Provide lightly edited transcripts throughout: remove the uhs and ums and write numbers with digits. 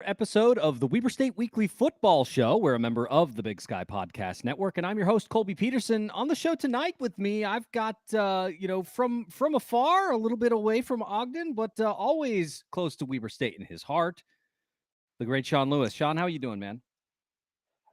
Episode of the Weber State Weekly Football Show. We're a member of the Big Sky Podcast Network, and I'm your host, Colby Peterson. On the show tonight with me, I've got, from afar, a little bit away from Ogden, but always close to Weber State in his heart, the great Sean Lewis. Sean, how you doing, man?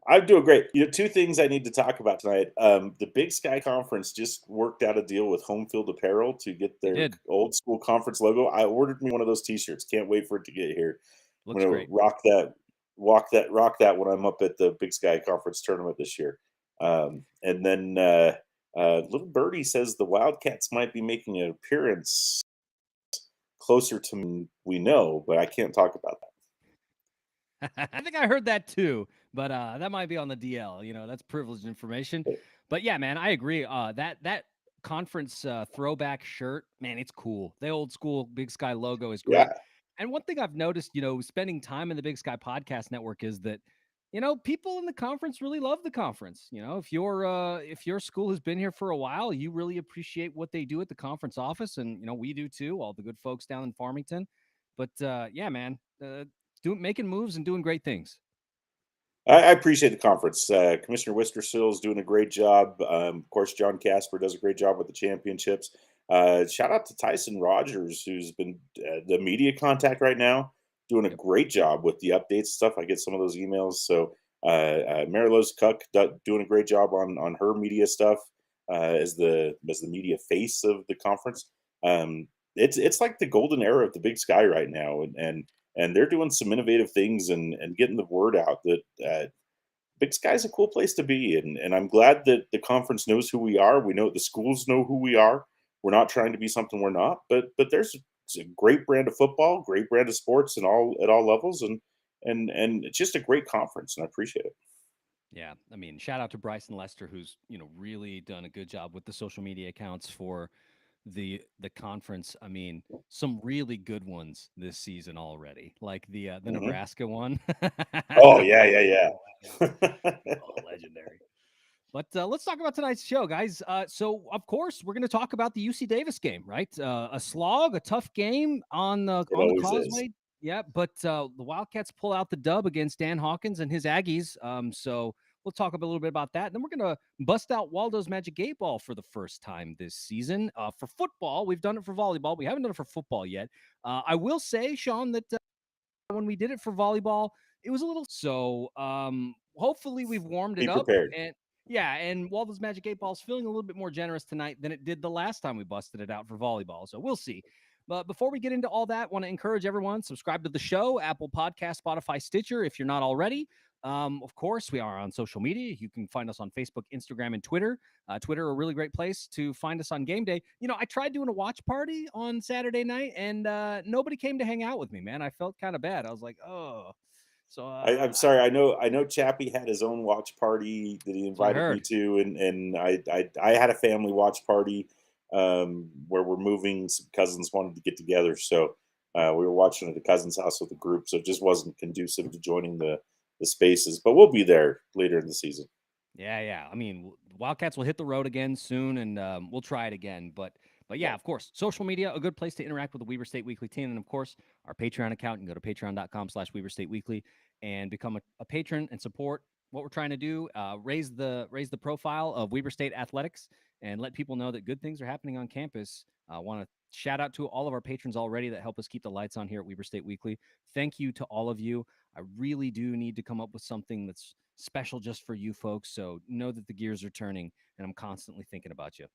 I'm doing great. Two things I need to talk about tonight. The Big Sky Conference just worked out a deal with Home Field Apparel to get They their did. old school conference logo. I ordered me one of those T-shirts. Can't wait for it to get here. I'm Looks gonna great. rock that when I'm up at the Big Sky Conference tournament this year. And then Little Birdie says the Wildcats might be making an appearance closer to we know, but I can't talk about that. I think I heard that too, but that might be on the DL. That's privileged information. But yeah, man, I agree. That conference throwback shirt, man, it's cool. The old school Big Sky logo is great. Yeah, And one thing I've noticed, spending time in the Big Sky Podcast Network is that, people in the conference really love the conference. If your school has been here for a while, you really appreciate what they do at the conference office, and we do too. All the good folks down in Farmington. But yeah, man, making moves and doing great things. I appreciate the conference. Commissioner Wistersill is doing a great job. Of course, John Casper does a great job with the championships. Shout out to Tyson Rogers, who's been the media contact right now, doing a Yep. great job with the updates stuff. I get some of those emails. So Mary Rose Cook doing a great job on her media stuff as the media face of the conference. It's like the golden era of the Big Sky right now, and they're doing some innovative things and getting the word out that Big Sky's a cool place to be. And I'm glad that the conference knows who we are. We know the schools know who we are. We're not trying to be something we're not, but there's a great brand of football, great brand of sports and all at all levels. And it's just a great conference, and I appreciate it. Yeah, I mean, shout out to Bryson Lester, who's really done a good job with the social media accounts for the conference. I mean, some really good ones this season already, like the Mhm. Nebraska one. Oh yeah, yeah, yeah. Oh, legendary. But let's talk about tonight's show, guys. So, of course, we're going to talk about the UC Davis game, right? A slog, a tough game on the It on the always is. Causeway. Yeah, but the Wildcats pull out the dub against Dan Hawkins and his Aggies. So we'll talk a little bit about that. Then we're going to bust out Waldo's Magic 8 Ball for the first time this season. For football, we've done it for volleyball. We haven't done it for football yet. I will say, Sean, that when we did it for volleyball, it was a little so. Hopefully, we've warmed it Be up, prepared. and yeah, and Waldo's Magic 8 Ball is feeling a little bit more generous tonight than it did the last time we busted it out for volleyball. So we'll see. But before we get into all that, want to encourage everyone, subscribe to the show, Apple Podcast, Spotify, Stitcher, if you're not already. Of course, we are on social media. You can find us on Facebook, Instagram, and Twitter. Twitter, a really great place to find us on game day. I tried doing a watch party on Saturday night, and nobody came to hang out with me, man. I felt kind of bad. I was like, oh. So I'm sorry. I know Chappie had his own watch party that he that's what I invited me heard. to, and I had a family watch party where we're moving. Some cousins wanted to get together, so we were watching at a cousin's house with a group. So it just wasn't conducive to joining the spaces. But we'll be there later in the season. Yeah, yeah. I mean, Wildcats will hit the road again soon, and we'll try it again. But yeah, Yeah. of course, social media, a good place to interact with the Weber State Weekly team, and of course, our Patreon account. You can go to patreon.com/Weber State Weekly and become a patron and support what we're trying to do. Raise the profile of Weber State athletics and let people know that good things are happening on campus. I want to shout out to all of our patrons already that help us keep the lights on here at Weber State Weekly. Thank you to all of you. I really do need to come up with something that's special just for you folks. So know that the gears are turning, and I'm constantly thinking about you.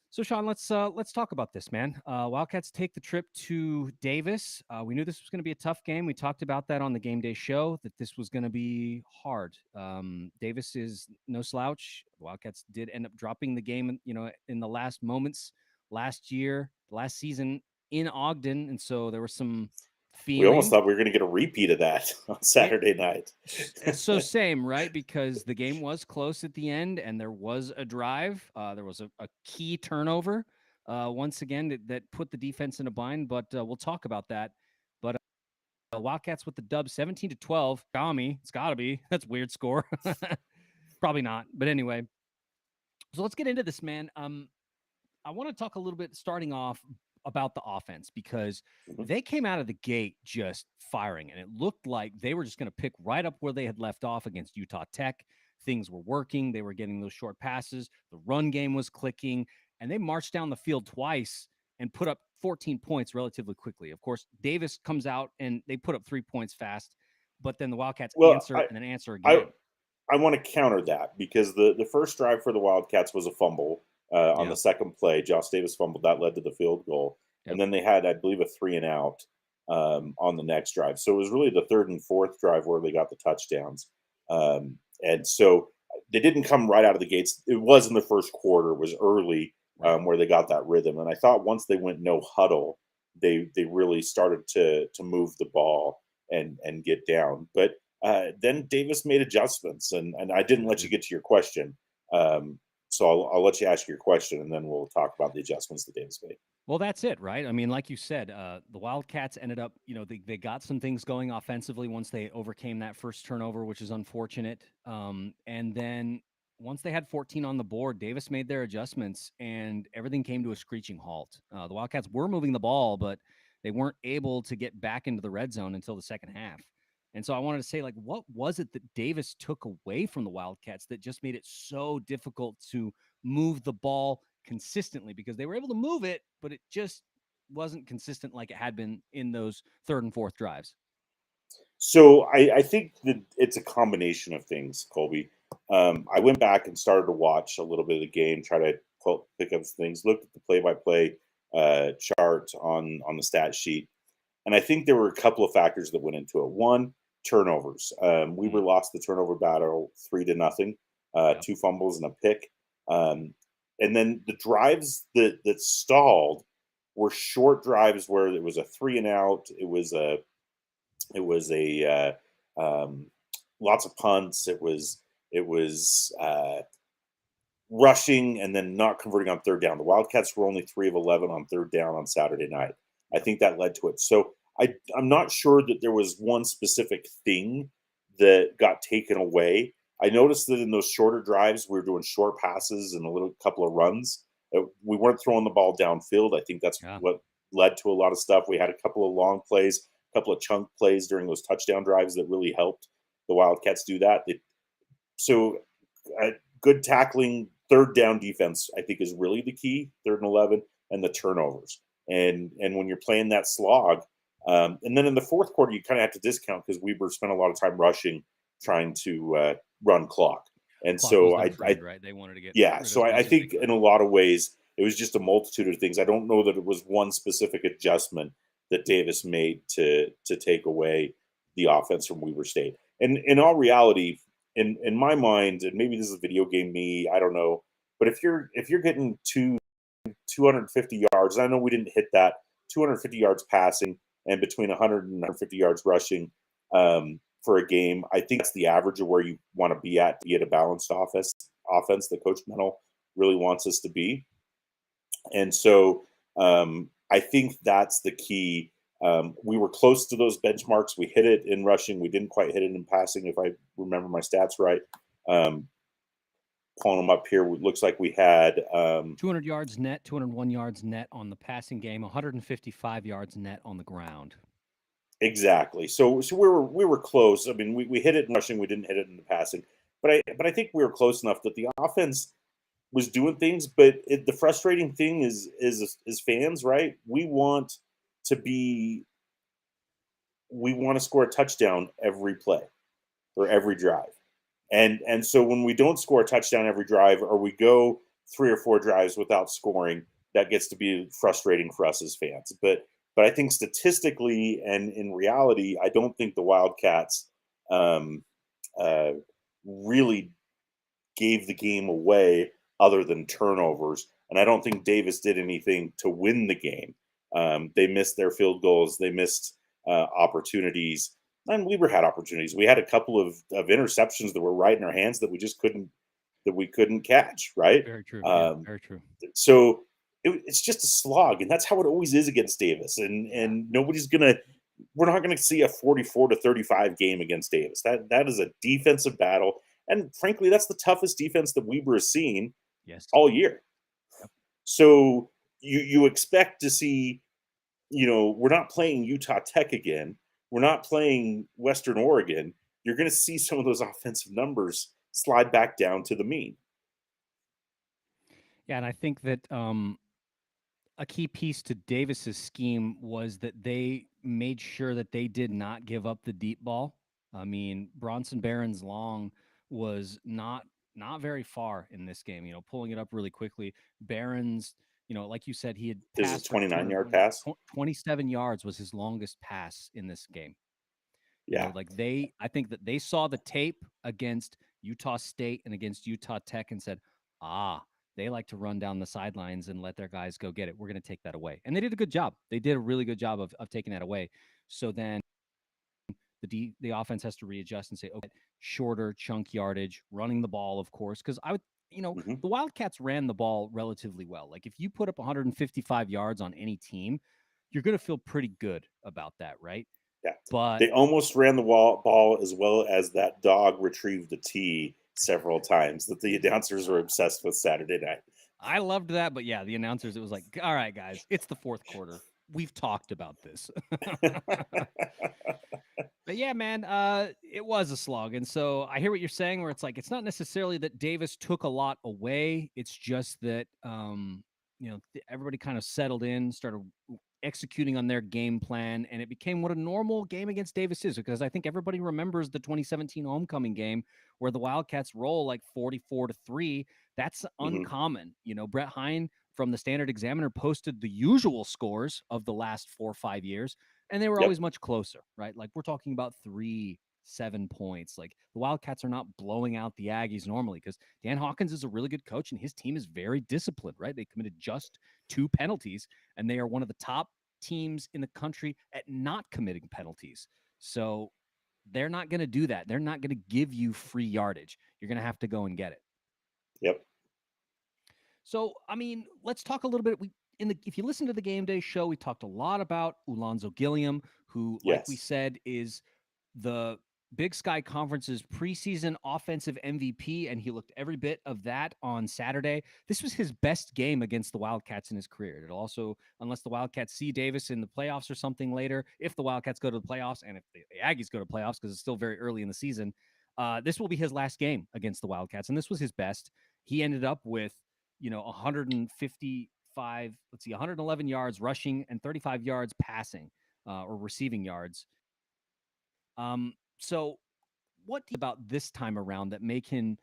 So Sean, let's talk about this, man. Wildcats take the trip to Davis. We knew this was going to be a tough game. We talked about that on the game day show, that this was going to be hard. Davis is no slouch. Wildcats did end up dropping the game, in the last moments last season in Ogden, and so there was some We almost feeling. thought we were going to get a repeat of that on It Saturday night. So same, right? Because the game was close at the end, and there was a drive. There was a key turnover once again that put the defense in a bind. But we'll talk about that. But Wildcats with the dub, 17-12. Gami, it's got to be. That's a weird score. Probably not. But anyway, so let's get into this, man. I want to talk a little bit starting off. about the offense because Mhm. they came out of the gate just firing, and it looked like they were just going to pick right up where they had left off against Utah Tech. Things were working. They were getting those short passes. The run game was clicking, and they marched down the field twice and put up 14 points relatively quickly. Of course, Davis comes out and they put up 3 points fast, but then the Wildcats Well, answer and then answer I again. I want to counter that because the first drive for the Wildcats was a fumble on the Yeah. second play. Josh Davis fumbled that led to the field goal, and Yep. then they had, I believe, a 3 and out on the next drive. So it was really the third and fourth drive where they got the touchdowns, and so they didn't come right out of the gates. It was in the first quarter, it was early Right. where they got that rhythm, and I thought once they went no huddle, they really started to move the ball and get down, but then Davis made adjustments, and I didn't let you get to your question. So I'll let you ask your question, and then we'll talk about the adjustments that Davis made. Well, that's it, right? I mean, like you said, the Wildcats ended up, they got some things going offensively once they overcame that first turnover, which is unfortunate. And then once they had 14 on the board, Davis made their adjustments and everything came to a screeching halt. The Wildcats were moving the ball, but they weren't able to get back into the red zone until the second half. And so I wanted to say, like, what was it that Davis took away from the Wildcats that just made it so difficult to move the ball consistently? Because they were able to move it, but it just wasn't consistent like it had been in those third and fourth drives. So I think that it's a combination of things, Colby. I went back and started to watch a little bit of the game, try to pick up things, looked at the play-by-play chart on the stat sheet, and I think there were a couple of factors that went into it. One, turnovers. Weaver Mm, lost the turnover battle 3-0, yep. two fumbles and a pick. Um, and then the drives that stalled were short drives where it was a 3 and out. It was a lots of punts. It was rushing and then not converting on third down. The Wildcats were only 3 of 11 on third down on Saturday night. I Yep. think that led to it. So I'm not sure that there was one specific thing that got taken away. I noticed that in those shorter drives, we were doing short passes and a little couple of runs. We weren't throwing the ball downfield. I think that's Yeah. what led to a lot of stuff. We had a couple of long plays, a couple of chunk plays during those touchdown drives that really helped the Wildcats do that. So good tackling, third down defense, I think, is really the key. 3rd and 11, and the turnovers. And when you're playing that slog, and then in the fourth quarter, you kind of have to discount because Weber spent a lot of time rushing, trying to run clock. And Clock was so their I friend, right? They wanted to get yeah, rid so as I much as they think could. in a lot of ways it was just a multitude of things. I don't know that it was one specific adjustment that Davis made to take away the offense from Weber State. And in all reality, in my mind, and maybe this is video game me, I don't know, but if you're getting 250 yards, and I know we didn't hit that 250 yards passing and between 100 and 150 yards rushing for a game, I think that's the average of where you want to be at a balanced offense that Coach Mennel really wants us to be. And so I think that's the key. We were close to those benchmarks. We hit it in rushing. We didn't quite hit it in passing, if I remember my stats right. Um, Pulling them up here, it looks like we had 200 yards net, 201 yards net on the passing game, 155 yards net on the ground. exactly. So we were close. I mean, we hit it in rushing. We didn't hit it in the passing, but I think we were close enough that the offense was doing things. But the frustrating thing is fans, right? To be we want to score a touchdown every play or every drive. And so when we don't score a touchdown every drive, or we go 3 or 4 drives without scoring, that gets to be frustrating for us as fans. But I think statistically and in reality, I don't think the Wildcats um, uh, really gave the game away other than turnovers. And I don't think Davis did anything to win the game. They missed their field goals. They missed opportunities. And Weber had opportunities. We had a couple of interceptions that were right in our hands that we couldn't catch. Right. Very true. Yeah, Um, very true. so it's just a slog, and that's how it always is against Davis. And Yeah. we're not gonna see a 44-35 game against Davis. That is a defensive battle, and frankly, that's the toughest defense that Weber has seen Yes. all year. Yep. So you expect to see, we're not playing Utah Tech again. We're not playing Western Oregon. You're going to see some of those offensive numbers slide back down to the mean. Yeah, and I think that a key piece to Davis's scheme was that they made sure that they did not give up the deep ball. I mean, Bronson Barron's long was not very far in this game. Pulling it up really quickly. Barron's, like you said, he had This is a passed for 29-yard 220, pass. 27 yards was his longest pass in this game. Yeah. Like I think that they saw the tape against Utah State and against Utah Tech and said, they like to run down the sidelines and let their guys go get it. We're going to take that away. And they did a good job. They did a really good job of taking that away. So then the offense has to readjust and say, okay, shorter chunk yardage, running the ball, of course, because Hmm. the Wildcats ran the ball relatively well. Like if you put up 155 yards on any team, you're going to feel pretty good about that, right? Yeah. But They almost ran the ball as well as that dog retrieved the tee several times that the announcers were obsessed with Saturday night. I loved that, but yeah, the announcers, it was like, all right, guys, it's the fourth quarter. We've talked about this. But yeah, man, it was a slog. And so I hear what you're saying, where it's like, it's not necessarily that Davis took a lot away. It's just that, everybody kind of settled in, started executing on their game plan, and it became what a normal game against Davis is. Because I think everybody remembers the 2017 homecoming game where the Wildcats roll like 44-3. That's Hmm. uncommon. Brett Hine from the Standard Examiner posted the usual scores of the last 4 or 5 years, and they were Yep. always much closer, right? Like we're talking about 3-7 points. Like the Wildcats are not blowing out the Aggies normally because Dan Hawkins is a really good coach and his team is very disciplined, right? They committed just 2 penalties, and they are one of the top teams in the country at not committing penalties. So they're not going to do that. They're not going to give you free yardage. You're going to have to go and get it. Yep. So, I mean, let's talk a little bit. If you listen to the game day show, we talked a lot about Ulonzo Gilliam, who, like we Yes. said, is the Big Sky Conference's preseason offensive MVP, and he looked every bit of that on Saturday. This was his best game against the Wildcats in his career. It'll also, unless the Wildcats see Davis in the playoffs or something later, if the Wildcats go to the playoffs, and if the Aggies go to playoffs, because it's still very early in the season, this will be his last game against the Wildcats, and this was his best. He ended up with 155, 111 yards rushing and 35 yards passing or receiving yards. So what about this time around that made him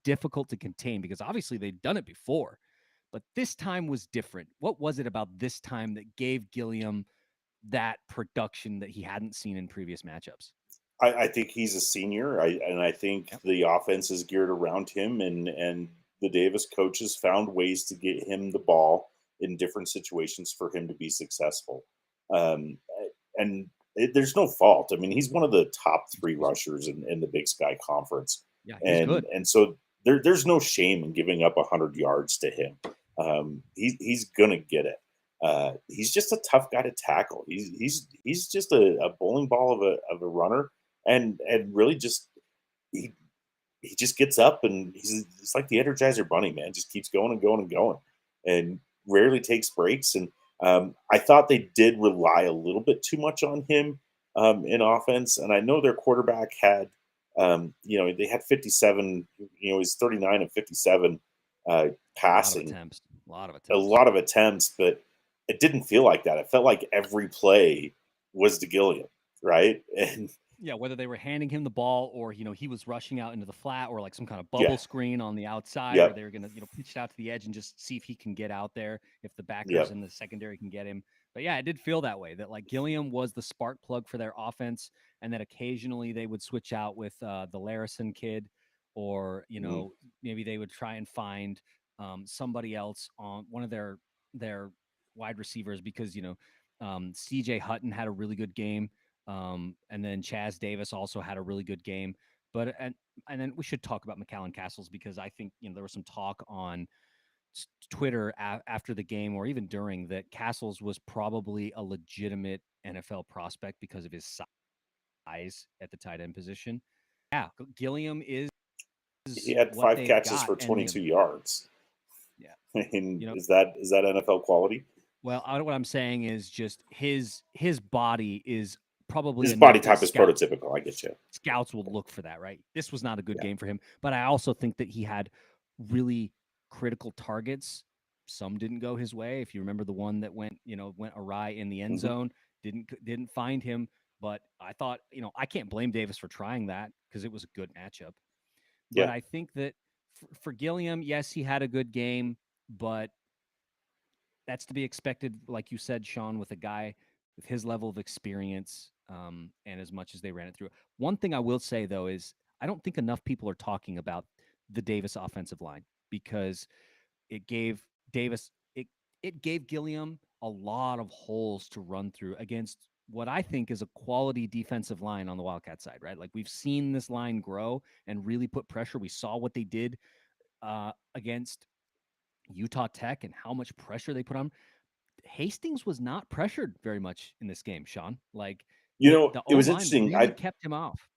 difficult to contain? Because obviously they'd done it before, but this time was different. What was it about this time that gave Gilliam that production that he hadn't seen in previous matchups? I think he's a senior. I think Yep. the offense is geared around him, and the Davis coaches found ways to get him the ball in different situations for him to be successful. And there's no fault. I mean, he's one of the top three rushers in the Big Sky Conference, Yeah, he's and good. and so there's no shame in giving up 100 yards to him. He's gonna get it. He's just a tough guy to tackle. He's just a bowling ball of a runner, and really just he he just gets up and he's like the Energizer Bunny, man. Just keeps going and going and going, and rarely takes breaks. And I thought they did rely a little bit too much on him in offense. And I know their quarterback had, they had 57. He's 39 and 57 A lot of passing, attempts. A lot of a attempts. lot of attempts, but it didn't feel like that. It felt like every play was to Gilliam, right? And Yeah, whether they were handing him the ball or, he was rushing out into the flat or like some kind of yeah, bubble screen on the outside where yep, they were going to, pitch it out to the edge and just see if he can get out there, if the backers yep. in the secondary can get him. But yeah, it did feel that way that like Gilliam was the spark plug for their offense and that occasionally they would switch out with the Larison kid or, Mhm. maybe they would try and find somebody else on one of their wide receivers because, CJ Hutton had a really good game and then Chaz Davis also had a really good game. But and then we should talk about McAllen Castles because I think there was some talk on Twitter after the game or even during that Castles was probably a legitimate NFL prospect because of his size at the tight end position. Yeah, Gilliam is He had what five they've catches got, for and they 22 yards. yeah. And You know, is that NFL quality? well, what I'm saying is just his body is probably His body enough that type is prototypical. I get you. scouts will look for that, right? This was not a good Yeah. game for him, but I also think that he had really critical targets. Some didn't go his way. If you remember the one that went awry in the end Hmm. zone, didn't find him. But I thought, I can't blame Davis for trying that because it was a good matchup. But Yeah. I think that for Gilliam, yes, he had a good game, but that's to be expected, like you said, Sean, with a guy with his level of experience, and as much as they ran it through. One thing I will say though is I don't think enough people are talking about the Davis offensive line because it gave Davis it gave Gilliam a lot of holes to run through against what I think is a quality defensive line on the Wildcat side, right? Like we've seen this line grow and really put pressure. We saw what they did against Utah Tech and how much pressure they put on. Hastings was not pressured very much in this game, Sean. Like the It O was line interesting. really kept him off.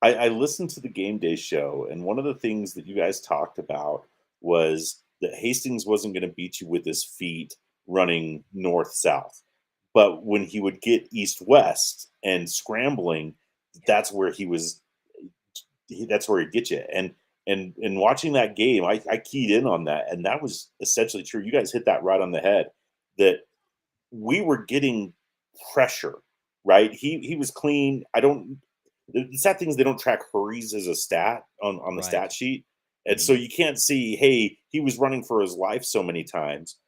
I listened to the game day show, and one of the things that you guys talked about was that Hastings wasn't going to beat you with his feet running north south, but when he would get east west and scrambling, that's where he was. That's where he'd get you. And watching that game, I keyed in on that, and that was essentially true. You guys hit that right on the head. That we were getting pressure, right? He was clean. I don't. The sad thing is they don't track hurries as a stat on the Right. stat sheet, and so Mhm. you can't see. Hey, he was running for his life so many times,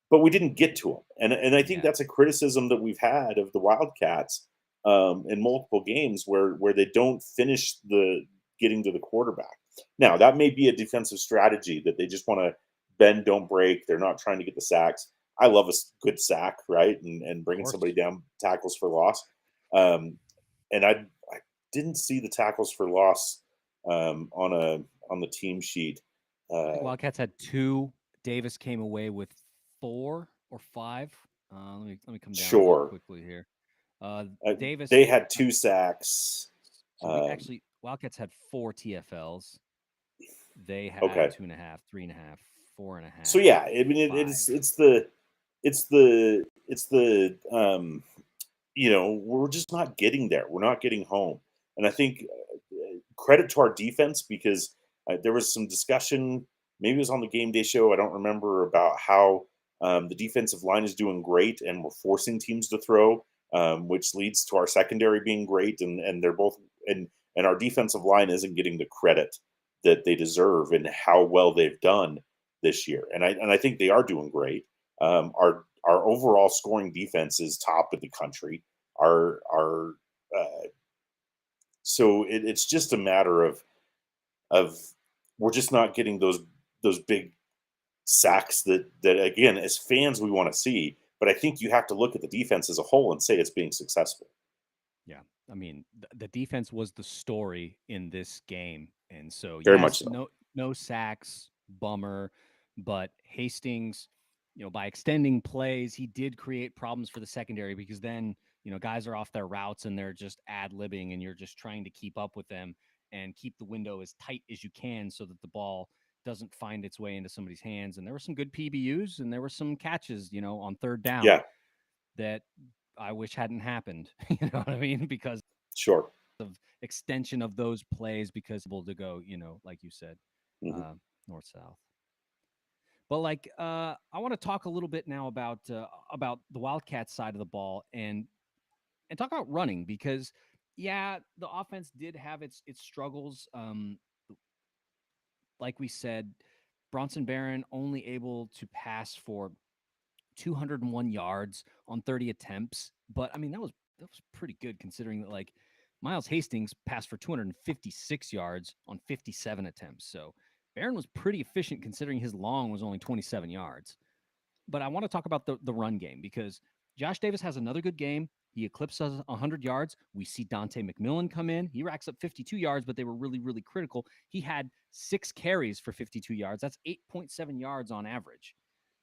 but we didn't get to him. And I think Yeah. that's a criticism that we've had of the Wildcats in multiple games where they don't finish the getting to the quarterback. Now that may be a defensive strategy that they just want to bend, don't break. They're not trying to get the sacks. I love a good sack, right, and Of bringing somebody course. down, tackles for loss. Um, and I didn't see the tackles for loss on the team sheet. I think Uh, Wildcats had two. Davis came away with 4 or 5. Let me come down real sure, quickly here. Uh, Davis. they had 2 sacks. So we Um, actually Wildcats had 4 TFLs. They had okay, 2.5, 3.5, four and a so half, yeah, I mean five. it's the we're just not getting there. We're not getting home, and I think credit to our defense because there was some discussion. Maybe it was on the game day show. I don't remember about how the defensive line is doing great, and we're forcing teams to throw, which leads to our secondary being great, and they're both and our defensive line isn't getting the credit that they deserve and how well they've done this year. And I think they are doing great. Our overall scoring defense is top in the country. Our so it's just a matter of we're just not getting those big sacks that again as fans we want to see. But I think you have to look at the defense as a whole and say it's being successful. Yeah. I mean, the defense was the story in this game. And so, Very much yes, so. no sacks, bummer, but Hastings, by extending plays, he did create problems for the secondary because then, guys are off their routes and they're just ad-libbing and you're just trying to keep up with them and keep the window as tight as you can so that the ball doesn't find its way into somebody's hands. And there were some good PBUs and there were some catches, on third down Yeah, that I wish hadn't happened. You know what I mean? Because sure. of extension of those plays because able to go, like you said, Hmm. uh, north south. But like, I want to talk a little bit now about the Wildcats side of the ball and talk about running because, yeah, the offense did have its struggles. Like we said, Bronson Barron only able to pass for 201 yards on 30 attempts. But I mean, that was pretty good considering that like Miles Hastings passed for 256 yards on 57 attempts. So Barron was pretty efficient considering his long was only 27 yards. But I want to talk about the run game because Josh Davis has another good game. He eclipses 100 yards. We see Dante McMillan come in. He racks up 52 yards, but they were really, really critical. He had 6 carries for 52 yards. That's 8.7 yards on average.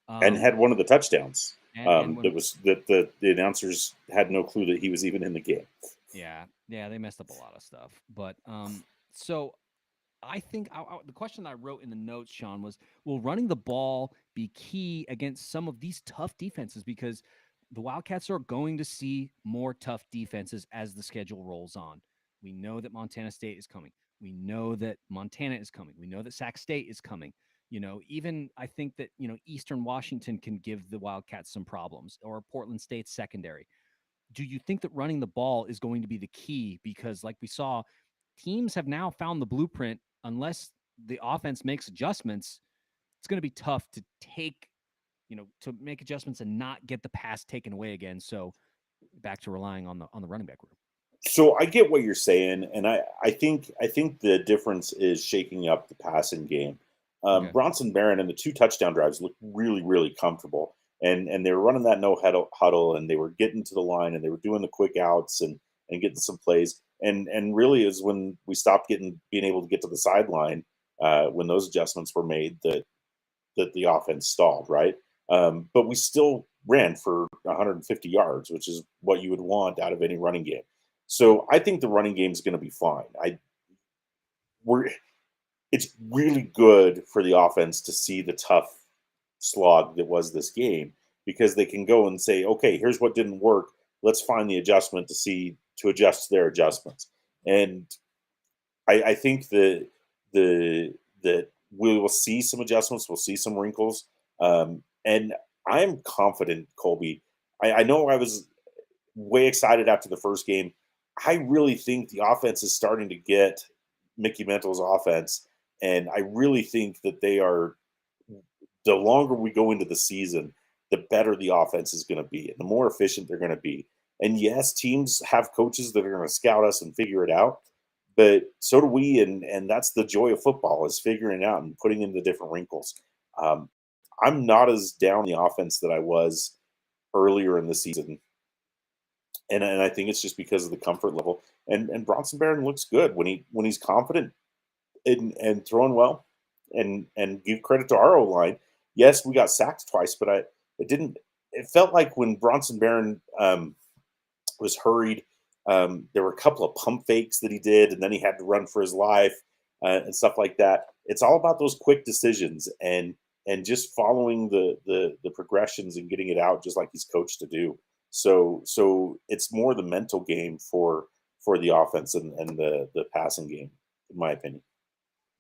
And Um, had one of the touchdowns. and when That was that the announcers had no clue that he was even in the game. Yeah, yeah, they messed up a lot of stuff. But so I think the question that I wrote in the notes, Sean, was will running the ball be key against some of these tough defenses? Because the Wildcats are going to see more tough defenses as the schedule rolls on. We know that Montana State is coming. We know that Montana is coming. We know that Sac State is coming. Even I think that, Eastern Washington can give the Wildcats some problems, or Portland State's secondary. Do you think that running the ball is going to be the key? Because, like we saw, teams have now found the blueprint. Unless the offense makes adjustments, it's going to be tough to to make adjustments and not get the pass taken away again. So back to relying on the running back room. So I get what you're saying, and I think the difference is shaking up the passing game. Okay. Bronson Barron and the 2 touchdown drives looked really, really comfortable, and they were running that no huddle, and they were getting to the line, and they were doing the quick outs and getting some plays, and really is when we stopped being able to get to the sideline when those adjustments were made that the offense stalled, right? But we still ran for 150 yards, which is what you would want out of any running game. Yep. So I think the running game is going to be fine. We're It's really good for the offense to see the tough slog that was this game, because they can go and say, okay, here's what didn't work. Let's find the adjustment to adjust their adjustments. And I think that we will see some adjustments. We'll see some wrinkles. And I'm confident, Colby. I know I was way excited after the first game. I really think the offense is starting to get Mickey Mental's offense, and I really think that they are. The longer we go into the season, the better the offense is going to be, and the more efficient they're going to be. And yes, teams have coaches that are going to scout us and figure it out, but so do we, and that's the joy of football, is figuring it out and putting in the different wrinkles. Um, I'm not as down the offense that I was earlier in the season, and I think it's just because of the comfort level. And Bronson Barron looks good when he's confident and throwing well. And give credit to our O line. Yes, we got sacked twice, but it didn't. It felt like when Bronson Barron was hurried, there were a couple of pump fakes that he did, and then he had to run for his life and stuff like that. It's all about those quick decisions and just following the progressions and getting it out, just like he's coached to do. So it's more the mental game for the offense and the passing game, in my opinion.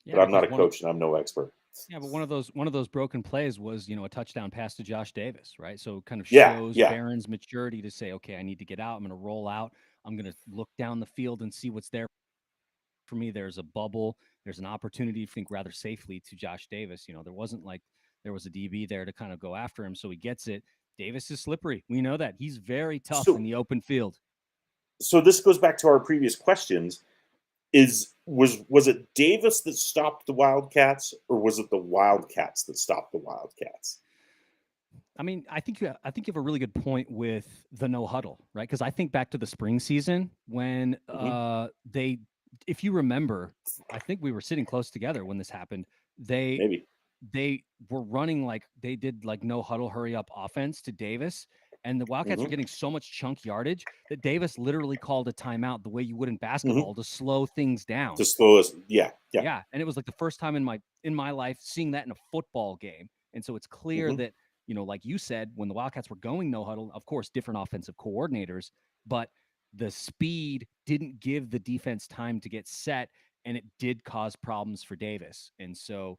Yeah, But I'm not because a coach and I'm no expert. but one of those broken plays was, a touchdown pass to Josh Davis, right? So kind of Yeah, shows yeah. Barron's maturity to say, okay, I need to get out. I'm going to roll out. I'm going to look down the field and see what's there for me. There's a bubble. There's an opportunity to think rather safely to Josh Davis. There wasn't like there was a DB there to kind of go after him, so he gets it. Davis is slippery. We know that. He's very tough in So the open field. so this goes back to our previous questions. Was it Davis that stopped the Wildcats, or was it the Wildcats that stopped the Wildcats? I mean, I think you have a really good point with the no huddle, right? Because I think back to the spring season when Hmm. if you remember, I think we were sitting close together when this happened. They Maybe. they were running like they did like no huddle, hurry up offense to Davis, and the Wildcats were Hmm. getting so much chunk yardage that Davis literally called a timeout the way you would in Hmm. basketball to slow things down. To slow us. Yeah, yeah. Yeah, and it was like the first time in my life seeing that in a football game. And so it's clear Hmm. that, like you said, when the Wildcats were going no huddle, of course, different offensive coordinators, but the speed didn't give the defense time to get set, and it did cause problems for Davis. And so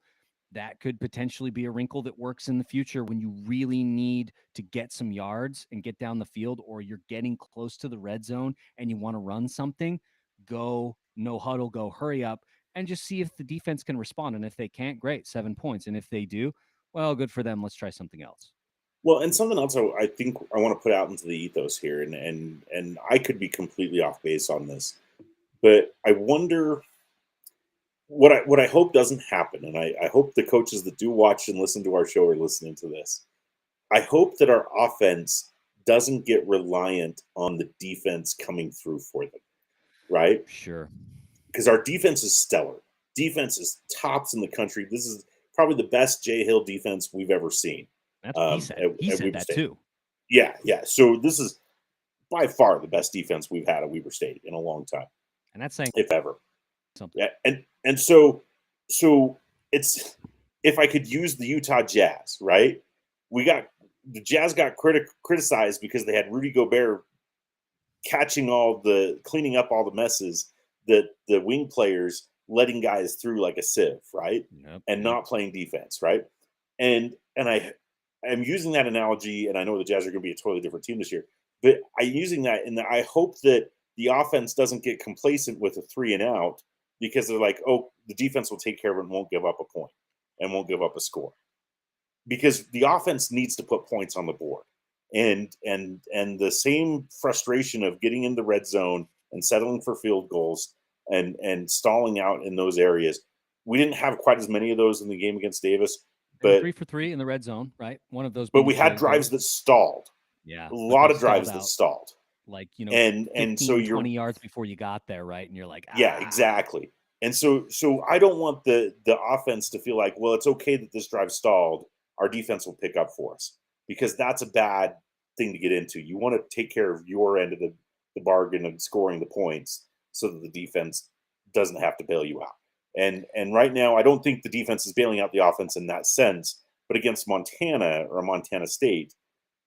that could potentially be a wrinkle that works in the future when you really need to get some yards and get down the field, or you're getting close to the red zone and you want to run something. Go no huddle, go hurry up, and just see if the defense can respond. And if they can't, great, 7 points. And if they do, well, good for them. Let's try something else. Well, and something else I think I want to put out into the ethos here, and I could be completely off base on this, but I wonder what I hope doesn't happen, and I hope the coaches that do watch and listen to our show are listening to this. I hope that our offense doesn't get reliant on the defense coming through for them, right? Sure. Because our defense is stellar. Defense is tops in the country. This is probably the best Jay Hill defense we've ever seen That's what he said. He at said Weber that State. too. Yeah, yeah. So this is by far the best defense we've had at Weber State in a long time, And that's saying if ever. something. Yeah, and so so it's if I could use the Utah Jazz, right? We got the Jazz got criticized because they had Rudy Gobert cleaning up all the messes that the wing players letting guys through like a sieve, right? Yep. And Yep. not playing defense, right? And I'm using that analogy, and I know the Jazz are going to be a totally different team this year, but I'm using that, and I hope that the offense doesn't get complacent with a 3-and-out because they're like, oh, the defense will take care of it and won't give up a point and won't give up a score because the offense needs to put points on the board. And the same frustration of getting in the red zone and settling for field goals and stalling out in those areas. We didn't have quite as many of those in the game against Davis, They were but 3 for 3 in the red zone, right? One of those but being we the had field drives goal. that stalled. Yeah, A but they lot of stalled drives that out stalled. like, you know, And so 15, you're 20 yards before you got there, right? And you're like, Yeah, exactly. And so I don't want the offense to feel like, well, it's okay that this drive stalled. Our defense will pick up for us because that's a bad thing to get into. You want to take care of your end of the bargain of scoring the points so that the defense doesn't have to bail you out. And right now, I don't think the defense is bailing out the offense in that sense. But against Montana or Montana State,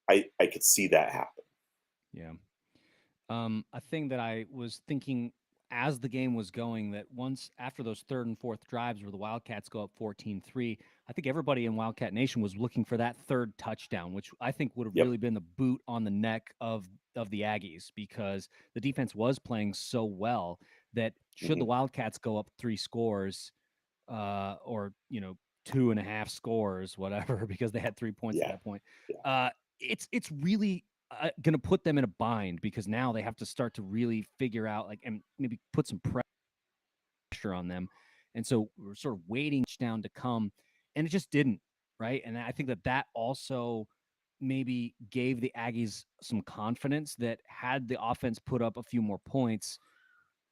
I could see that happen. yeah. A thing that I was thinking as the game was going, that once after those third and fourth drives where the Wildcats go up 14-3, I think everybody in Wildcat Nation was looking for that third touchdown, which I think would have Yep. really been the boot on the neck of the Aggies, because the defense was playing so well that should the Hmm. Wildcats go up 3 scores, or, you know, 2.5 scores, whatever, because they had 3 points at Yeah. that point. Yeah. Uh, it's really going to put them in a bind, because now they have to start to really figure out, like, and maybe put some pressure on them. And so we're sort of waiting down to come, and it just didn't, right? And I think that also maybe gave the Aggies some confidence that had the offense put up a few more points,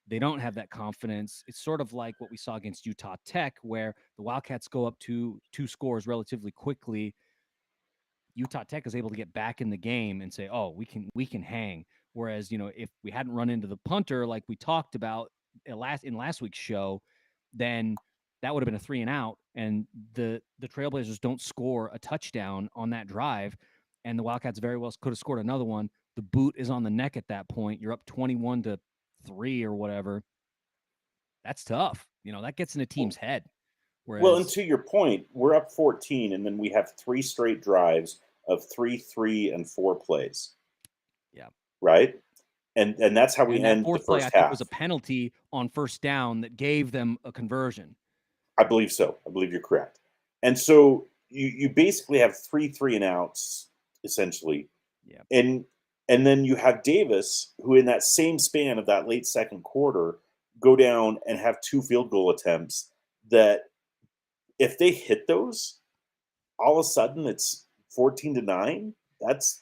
they don't have that confidence. It's sort of like what we saw against Utah Tech, where the Wildcats go up to 2 scores relatively quickly. Utah Tech is able to get back in the game and say, "Oh, we can hang." Whereas, you know, if we hadn't run into the punter like we talked about in last week's show, then that would have been a 3-and-out, and the Trailblazers don't score a touchdown on that drive, and the Wildcats very well could have scored another one. The boot is on the neck at that point. You're up 21-3 or whatever. That's tough. You know, that gets in a team's head. Well, and Whereas, to your point, we're up 14, and then we have three straight drives of 3, 3, and 4 plays, yeah. right? And that's how we And that end the fourth play, I first think, was a half. penalty on first down that gave them a conversion. I believe so. I believe you're correct. And so you basically have 3, 3 and outs essentially, Yeah. and and then you have Davis, who in that same span of that late second quarter go down and have two field goal attempts that if they hit those, all of a sudden it's 14-9. That's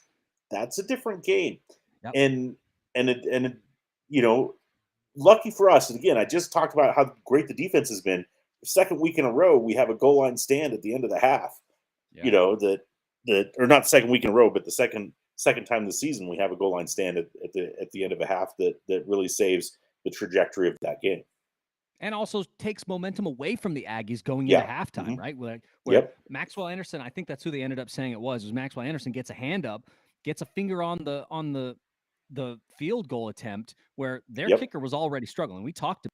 a different game. Yep. And you know, lucky for us, and again, I just talked about how great the defense has been. Second week in a row, we have a goal line stand at the end of the half. Yeah. You know, that or not second week in a row, but the second time this season we have a goal line stand at the end of a half that really saves the trajectory of that game. And also takes momentum away from the Aggies going into Yeah. halftime, Hmm. right? Where Yep. Maxwell Anderson, I think that's who they ended up saying it was Maxwell Anderson gets a hand up, gets a finger on the field goal attempt where their Yep. kicker was already struggling. We talked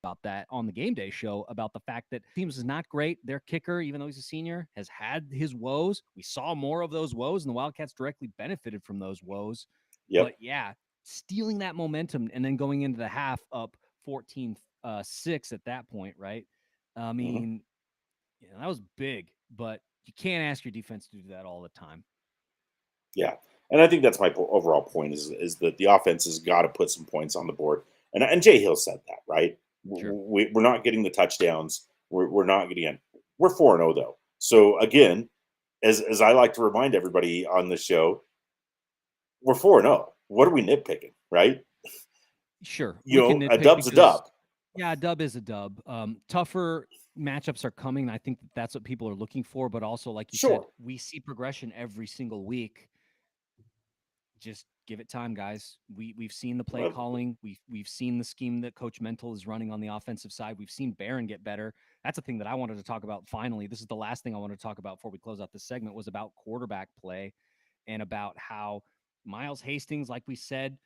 about that on the game day show, about the fact that teams is not great. Their kicker, even though he's a senior, has had his woes. We saw more of those woes, and the Wildcats directly benefited from those woes. But Yep. yeah, stealing that momentum and then going into the half up 14-6 at that point, right? I Hmm. mean, yeah, that was big, but you can't ask your defense to do that all the time. Yeah, and I think that's my overall point is that the offense has got to put some points on the board, and Jay Hill said that, right. Sure. We're not getting the touchdowns. We're not getting in. We're 4-0 though. So again, as I like to remind everybody on the show, we're 4-0. What are we nitpicking, right? Sure. You We can know, a nitpick dub's a because, dub. yeah, a dub is a dub. Tougher matchups are coming. I think that's what people are looking for. But also, like you said, Sure. we see progression every single week. Just give it time, guys. We've seen the play Well, calling. We've seen the scheme that Coach Mental is running on the offensive side. We've seen Barron get better. That's a thing that I wanted to talk about. Finally, this is the last thing I wanted to talk about before we close out this segment, was about quarterback play and about how Miles Hastings, like we said,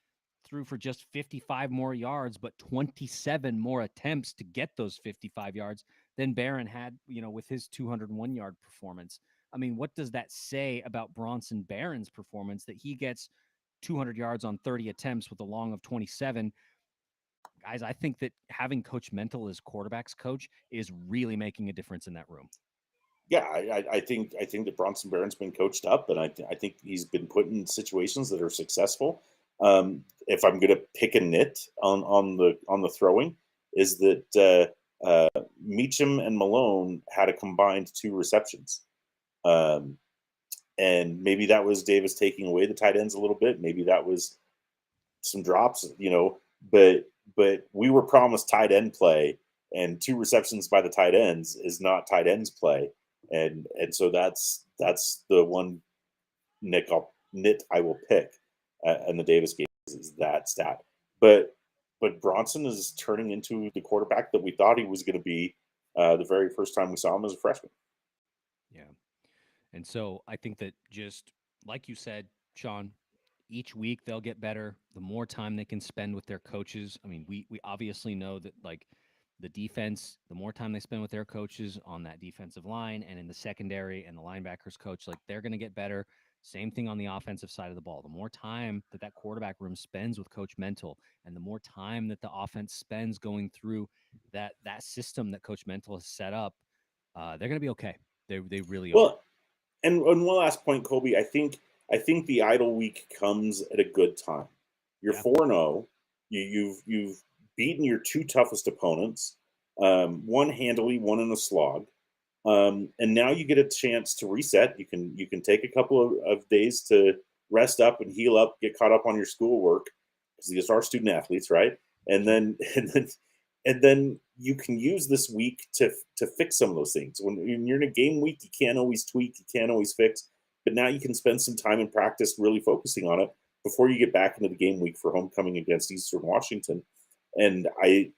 threw for just 55 more yards, but 27 more attempts to get those 55 yards than Barron had, with his 201-yard performance. I mean, what does that say about Bronson Barron's performance that he gets 200 yards on 30 attempts with a long of 27? Guys, I think that having Coach Mental as quarterbacks coach is really making a difference in that room. yeah, I think that Bronson Barron's been coached up, and I think he's been put in situations that are successful. If I'm going to pick a nit on the throwing, is that Meacham and Malone had a combined 2 receptions. Um, and maybe that was Davis taking away the tight ends a little bit. Maybe that was some drops, but we were promised tight end play, and 2 receptions by the tight ends is not tight ends play, and so that's the one nit I will pick in the Davis game is that stat. But Bronson is turning into the quarterback that we thought he was going to be the very first time we saw him as a freshman. Yeah. And so I think that, just like you said, Sean, each week they'll get better. The more time they can spend with their coaches. I mean, we obviously know that, like, the defense, the more time they spend with their coaches on that defensive line and in the secondary and the linebackers coach, like, they're going to get better. Same thing on the offensive side of the ball. The more time that that quarterback room spends with Coach Mental, and the more time that the offense spends going through that system that Coach Mental has set up, they're going to be okay. They really are. Well, and one last point, Colby. I think the idle week comes at a good time. You're Yeah. 4-0. You've beaten your 2 toughest opponents, one handily, one in a slog, and now you get a chance to reset. You can take a couple of days to rest up and heal up, get caught up on your schoolwork because these are student athletes, right? And Sure. then and then you can use this week to fix some of those things. When you're in a game week, you can't always tweak, you can't always fix, but now you can spend some time in practice really focusing on it before you get back into the game week for homecoming against Eastern Washington. And I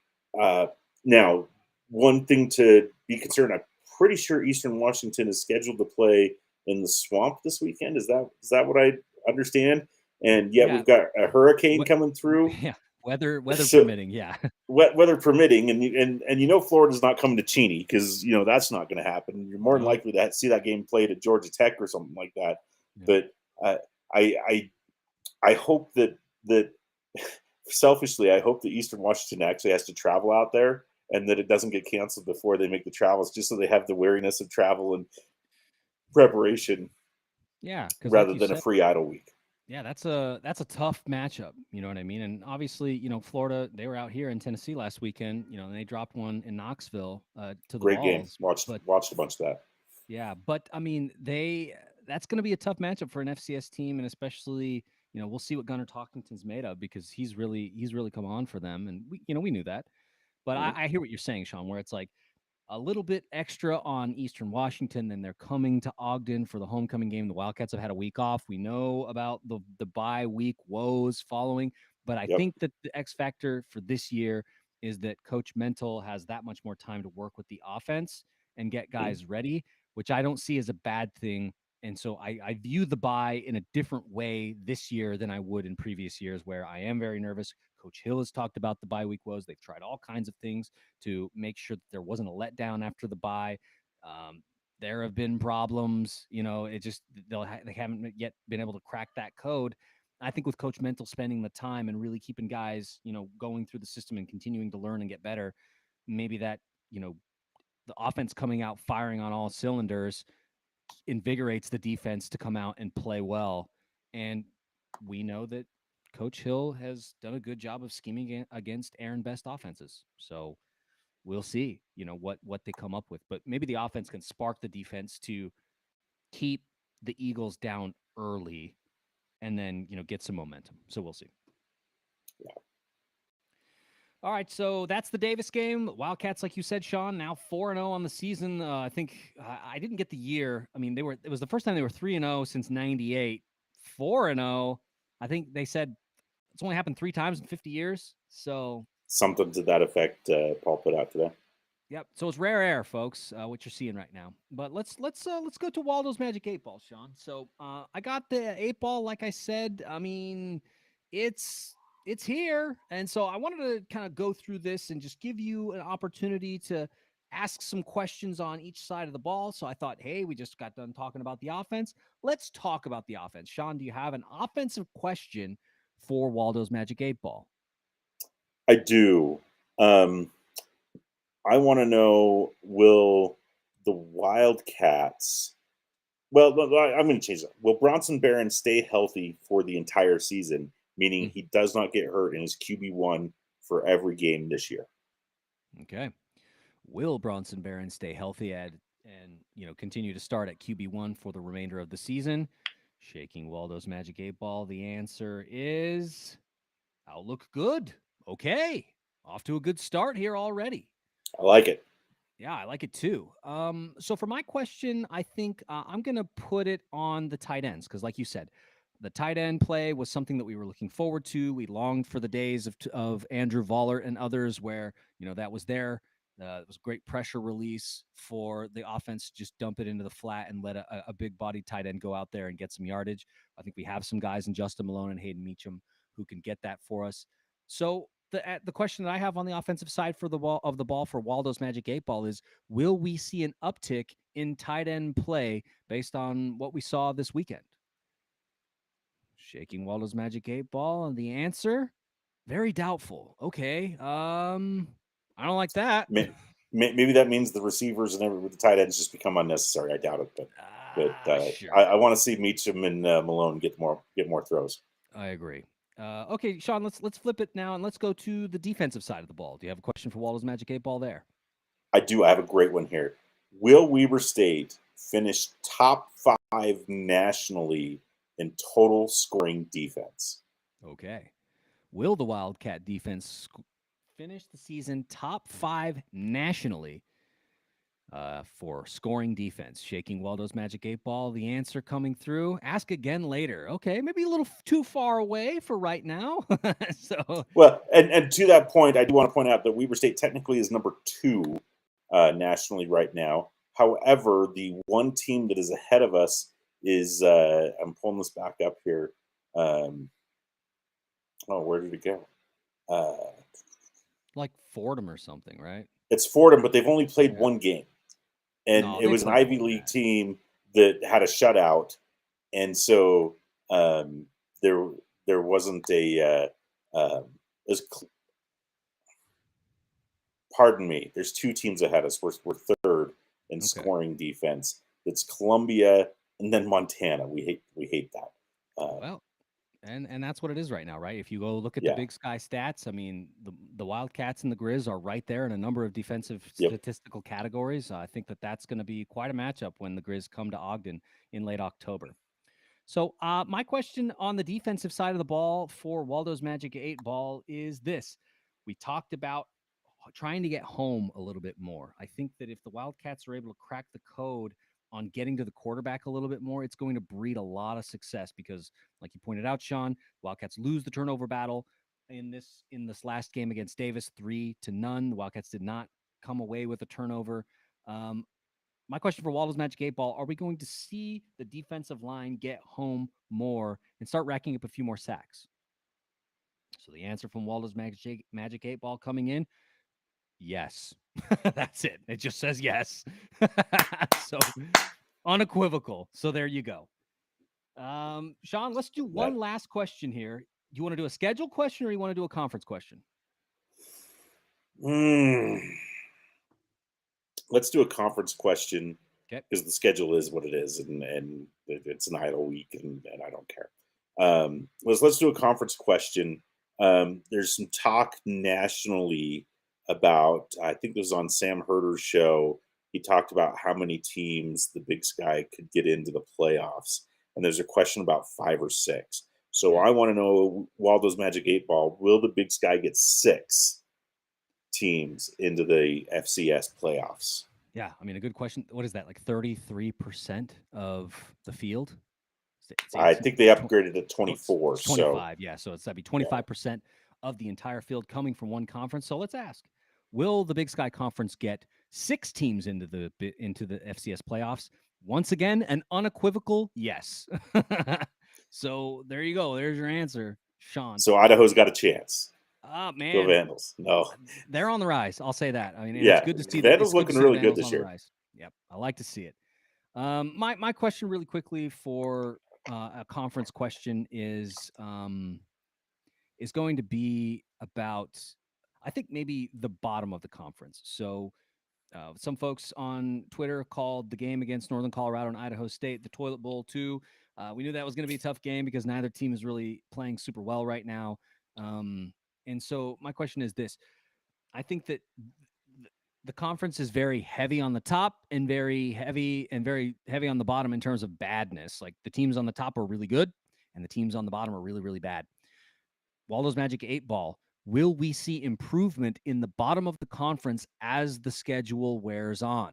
now one thing to be concerned. I'm pretty sure Eastern Washington is scheduled to play in the Swamp this weekend. Is that what I understand? And yet Yeah. we've got a hurricane What, coming through. yeah. Weather So permitting. Yeah. weather permitting, and Florida's not coming to Cheney because that's not going to happen. You're more than Nope. likely to see that game played at Georgia Tech or something like that. Yep. But I I hope that selfishly, I hope that Eastern Washington actually has to travel out there and that it doesn't get canceled before they make the travels, just so they have the wariness of travel and preparation Yeah. Because, like rather you than a said, free idle week. yeah, that's a tough matchup. You know what I mean? And obviously, Florida, they were out here in Tennessee last weekend, and they dropped one in Knoxville to the Great game. Vols. Watched But watched a bunch of that. yeah, but I mean, that's going to be a tough matchup for an FCS team, and especially, we'll see what Gunnar Talkington's made of, because he's really come on for them, and we knew that. But I, Mhm. I hear what you're saying, Sean, where it's like a little bit extra on Eastern Washington. Then they're coming to Ogden for the homecoming game. The Wildcats have had a week off. We know about the bye week woes following, but I Yep. think that the X factor for this year is that Coach Mental has that much more time to work with the offense and get Mhm. guys ready, which I don't see as a bad thing. And so I view the bye in a different way this year than I would in previous years, where I am very nervous. Coach Hill has talked about the bye week woes. They've tried all kinds of things to make sure that there wasn't a letdown after the bye. Um, there have been problems, it just they haven't yet been able to crack that code. I think with Coach Mental spending the time and really keeping guys, going through the system and continuing to learn and get better, maybe that, the offense coming out firing on all cylinders invigorates the defense to come out and play well. And we know that Coach Hill has done a good job of scheming against Aaron Best offenses. So we'll see, what they come up with. But maybe the offense can spark the defense to keep the Eagles down early and then, get some momentum. So we'll see. All right, so that's the Davis game. Wildcats, like you said, Sean, now 4-0 on the season. I think I didn't get the year. I mean, it was the first time they were 3-0 since '98. 4-0. I think they said it's only happened 3 times in 50 years. So, Something to that effect. Paul put out today. yep. So it's rare air, folks. What you're seeing right now. But let's go to Waldo's Magic 8 Ball, Sean. So I got the 8 ball, like I said. I mean, it's it's here, and so I wanted to kind of go through this and just give you an opportunity to ask some questions on each side of the ball. So I thought, hey, we just got done talking about the offense. Let's talk about the offense. Sean, do you have an offensive question for Waldo's Magic 8 Ball? I do. Um, I want to know, will the Wildcats? Well, I'm going to change that. Will Bronson Barron stay healthy for the entire season, meaning Mm, he does not get hurt and is QB1 for every game this year? okay. Will Bronson Barron stay healthy and continue to start at QB1 for the remainder of the season? Shaking Waldo's Magic 8 Ball. The answer is outlook good. Okay. Off to a good start here already. I like it. Yeah, I like it too. So for my question, I think I'm going to put it on the tight ends because, like you said, the tight end play was something that we were looking forward to. We longed for the days of Andrew Vollert and others where that was there. It was great pressure release for the offense. Just dump it into the flat and let a big body tight end go out there and get some yardage. I think we have some guys in Justin Malone and Hayden Meacham who can get that for us. So the question that I have on the offensive side for the ball for Waldo's Magic 8 Ball is: will we see an uptick in tight end play based on what we saw this weekend? Shaking Waldo's Magic 8 Ball, and the answer: very doubtful. Okay, I don't like that. Maybe that means the receivers and the tight ends just become unnecessary. I doubt it, but Sure, I want to see Meacham and Malone get more throws. I agree. Okay, Sean, let's flip it now and let's go to the defensive side of the ball. Do you have a question for Waldo's Magic 8 Ball there? I do. I have a great one here. Will Weber State finish top 5 nationally in total scoring defense? Okay. Will the Wildcat defense finish the season top 5 nationally for scoring defense? Shaking Waldo's Magic 8 Ball. The answer coming through. Ask again later. Okay, maybe a little too far away for right now. So, Well, and to that point, I do want to point out that Weber State technically is number 2 nationally right now. However, the one team that is ahead of us is I'm pulling this back up here. Um, oh, where did it go? Uh, like Fordham or something, right? it's Fordham, but they've only played Yeah. one game, and No, it they was an played more Ivy than League that. team that had a shutout, and so um, there there wasn't a it was pardon me, there's 2 teams ahead of us. We're 3rd in Okay. scoring defense. It's Columbia and then Montana. We hate that. Well, and that's what it is right now, right? If you go look at the Yeah. Big Sky stats, I mean, the Wildcats and the Grizz are right there in a number of defensive Yep. statistical categories. I think that that's going to be quite a matchup when the Grizz come to Ogden in late October. So, my question on the defensive side of the ball for Waldo's Magic 8 Ball is this: we talked about trying to get home a little bit more. I think that if the Wildcats are able to crack the code on getting to the quarterback a little bit more, it's going to breed a lot of success because, like you pointed out, Sean, Wildcats lose the turnover battle in this last game against Davis 3-0. The Wildcats did not come away with a turnover. Um, my question for Waldo's Magic 8 Ball: are we going to see the defensive line get home more and start racking up a few more sacks? So the answer from Waldo's Magic 8 Ball coming in: yes. That's it. It just says yes. So unequivocal. So there you go. Sean, let's do one That last question here. Do you want to do a schedule question or you want to do a conference question? mm, let's do a conference question Okay. because the schedule is what it is, and it's an idle week, and I don't care. Let's do a conference question. There's some talk nationally about. I think this was on Sam Herder's show. He talked about how many teams the Big Sky could get into the playoffs, and there's a question about 5 or 6. So Okay. I want to know, Waldo's Magic 8 Ball, will the Big Sky get 6 teams into the FCS playoffs? Yeah. I mean, a good question. What is that? Like 33% of the field? It's I 18. think they upgraded to 24. It's So 25. Yeah, so that'd be yeah. 25% of the entire field coming from one conference. So let's ask: will the Big Sky Conference get 6 teams into the FCS playoffs? Once again, an unequivocal yes. So there you go. There's your answer, Sean. So Idaho's got a chance. Ah, Go man, Vandals. No. they're on the rise. I'll say that. I mean, and Yeah. Vandals it's good to looking see the really good Vandals this on the year. rise. Yep, I like to see it. My question, really quickly, for a conference question is going to be about, I think, maybe the bottom of the conference. So some folks on Twitter called the game against Northern Colorado and Idaho State the toilet bowl too. We knew that was going to be a tough game because neither team is really playing super well right now. And so my question is this: I think that the conference is very heavy on the top and very heavy on the bottom in terms of badness. Like, the teams on the top are really good and the teams on the bottom are really, really bad. Waldo's Magic 8 Ball. Will we see improvement in the bottom of the conference as the schedule wears on?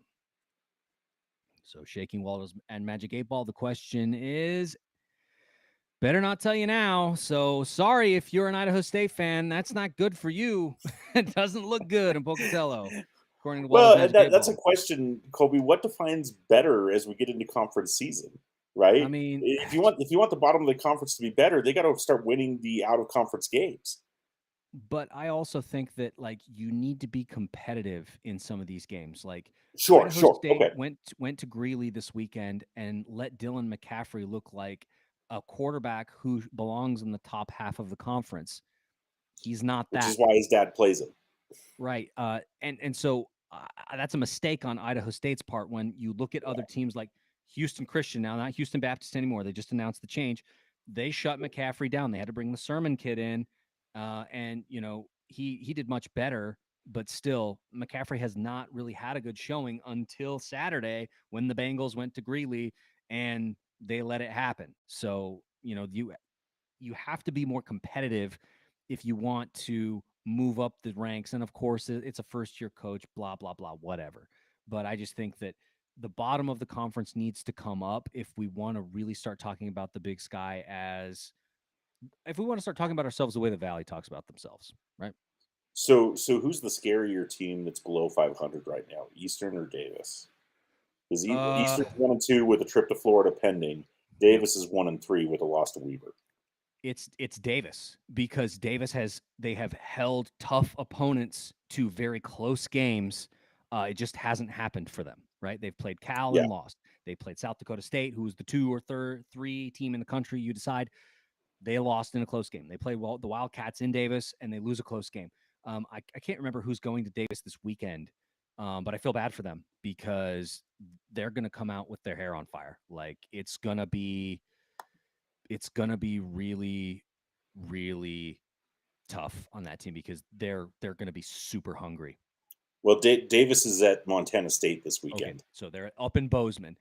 So, shaking Waldo's and Magic 8 Ball, the question is, better not tell you now. So, sorry if you're an Idaho State fan, that's not good for you. It doesn't look good in Pocatello, according to Waldo's Well, Magic 8 that's a Ball. question, Colby. What defines better as we get into conference season, I right? mean, If you want the bottom of the conference to be better, they got to start winning the out of conference games. but I also think that, like, you need to be competitive in some of these games. Like, Sure, Idaho sure, State okay. went to Greeley this weekend and let Dylan McCaffrey look like a quarterback who belongs in the top half of the conference. He's not Which that. is why his dad plays him. Right. And so that's a mistake on Idaho State's part when you look at other teams like Houston Christian, now not Houston Baptist anymore. They just announced the change. They shut McCaffrey down. They had to bring the Sermon kid in, and he did much better. But still, McCaffrey has not really had a good showing until Saturday when the Bengals went to Greeley and they let it happen. So you have to be more competitive if you want to move up the ranks. And of course, it's a first year coach, blah, blah, blah, whatever. But I just think that the bottom of the conference needs to come up if we want to really start talking about the Big Sky as, if we want to start talking about ourselves the way the Valley talks about themselves, right? So who's the scarier team that's below 500 right now, Eastern or Davis? Because Uh, Eastern's 1-2 with a trip to Florida pending. yep. Davis is 1-3 with a loss to Weber. It's Davis, because they have held tough opponents to very close games. It just hasn't happened for them, right? They've played Cal Yeah. and lost. They played South Dakota State, who's the 2 or 3 team in the country. You decide. They lost in a close game. They play the Wildcats in Davis and they lose a close game. I can't remember who's going to Davis this weekend, but I feel bad for them because they're going to come out with their hair on fire. Like, it's gonna be really, really tough on that team because they're gonna be super hungry. Well, Davis is at Montana State this Okay, weekend. so they're up in Bozeman.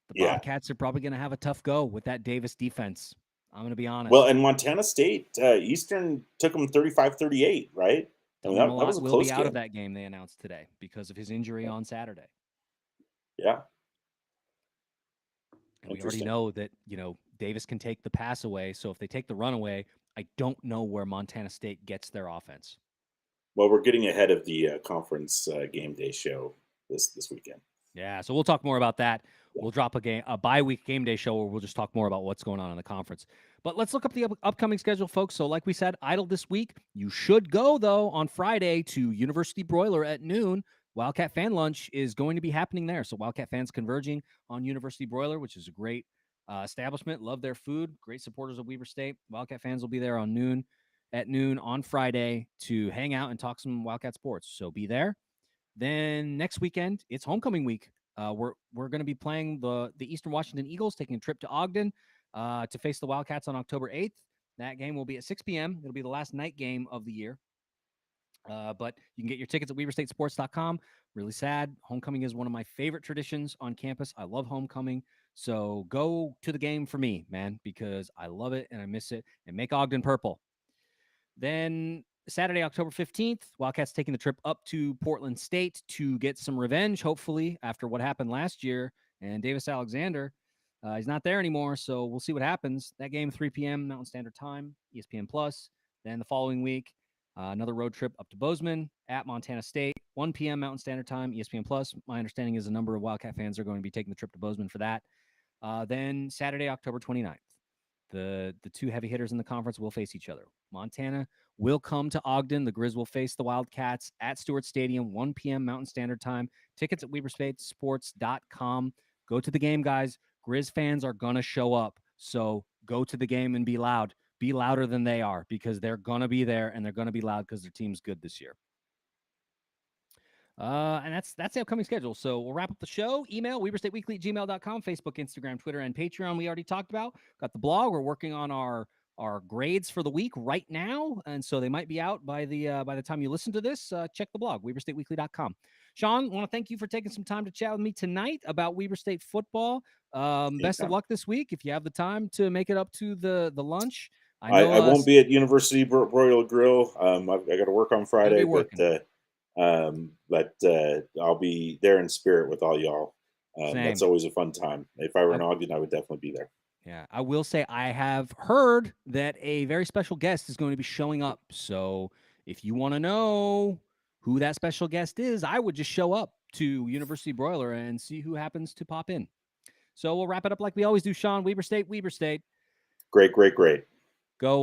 The Yeah. Bobcats are probably gonna have a tough go with that Davis defense. I'm gonna be Well, honest. and Montana State, Eastern took them 35-38, right? I mean, Telling that was Malott a will be close out of game. that game, they announced today, because of his injury on Saturday. Yeah. And we already Interesting. know that, Davis can take the pass away. So if they take the run away, I don't know where Montana State gets their offense. Well, we're getting ahead of the conference game day show this weekend. Yeah, so we'll talk more about that. Yeah. We'll drop a bye-week game day show where we'll just talk more about what's going on in the conference. But let's look up the upcoming schedule, folks. So like we said, Idle this week. You should go, though, on Friday to University Broiler at noon. Wildcat Fan Lunch is going to be happening there. So Wildcat fans converging on University Broiler, which is a great establishment. Love their food. Great supporters of Weber State. Wildcat fans will be there at noon on Friday to hang out and talk some Wildcat sports. So be there. Then next weekend, it's homecoming week. We're going to be playing the Eastern Washington Eagles, taking a trip to Ogden to face the Wildcats on October 8th. That game will be at 6 p.m. It'll be the last night game of the year. But you can get your tickets at WeberStateSports.com. Really sad. Homecoming is one of my favorite traditions on campus. I love homecoming. So go to the game for me, man, because I love it and I miss it. And make Ogden purple. Then Saturday, October 15th, Wildcats taking the trip up to Portland State to get some revenge, hopefully, after what happened last year and Davis Alexander. He's not there anymore, so we'll see what happens. That game, 3 p.m. Mountain Standard Time, ESPN Plus. Then the following week, another road trip up to Bozeman at Montana State, 1 p.m. Mountain Standard Time, ESPN Plus. My understanding is a number of Wildcat fans are going to be taking the trip to Bozeman for that. Then Saturday, October 29th, the two heavy hitters in the conference will face each other. Montana will come to Ogden. The Grizz will face the Wildcats at Stewart Stadium, 1 p.m. Mountain Standard Time. Tickets at WeberStateSports.com. Go to the game, guys. Grizz fans are going to show up. So go to the game and be loud. Be louder than they are because they're going to be there and they're going to be loud because their team's good this year. And that's the upcoming schedule. So we'll wrap up the show. Email WeberStateWeekly@gmail.com, Facebook, Instagram, Twitter, and Patreon. We already talked about. Got the blog. We're working on our grades for the week right now, and so they might be out by the time you listen to this. Check the blog, WeberStateWeekly.com. Sean, want to thank you for taking some time to chat with me tonight about Weber State football. Best of luck this week. If you have the time to make it up to the lunch, I know I won't be at University Broiler Grill. I got to work on Friday, but I'll be there in spirit with all y'all. That's always a fun time. If I were in Ogden, I would definitely be there. Yeah, I will say I have heard that a very special guest is going to be showing up. So if you want to know who that special guest is, I would just show up to University Broiler and see who happens to pop in. So we'll wrap it up like we always do, Sean. Weber State. Great. Go